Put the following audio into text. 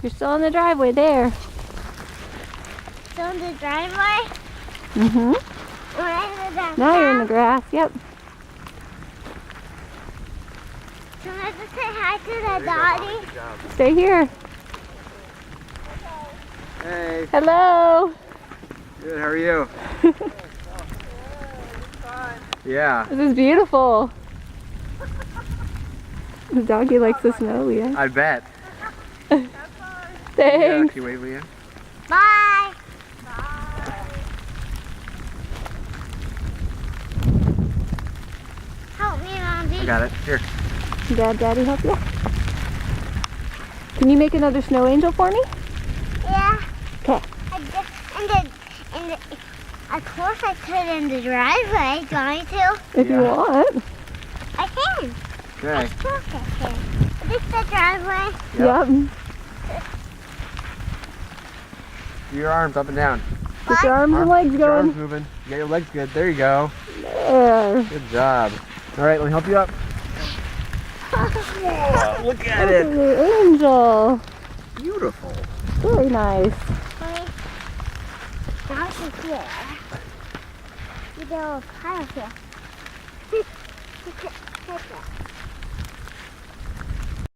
You're still in the driveway there. Still in the driveway? Mm-hmm. Now you're in the grass, yep. Can I just say hi to the doggy? Stay here. Hey. Hello. Good, how are you? Yeah. This is beautiful. The doggy likes the snow, Leah. I bet. Thanks. Yeah, can you wave, Leah? Bye. Help me, Mommy. I got it. Here. Dad, Daddy help you? Can you make another snow angel for me? Yeah. Okay. Of course I could in the driveway. Going to? If you want. I can. Okay. Of course I can. This is the driveway. Yep. Your arms up and down. Get your arms and legs Get your arms going. moving. You got your legs good. There you go. There. Good job. All right, let me help you up. Whoa, look at Look at it. your angel. Beautiful. Very nice. Now she's here. You go kind of here.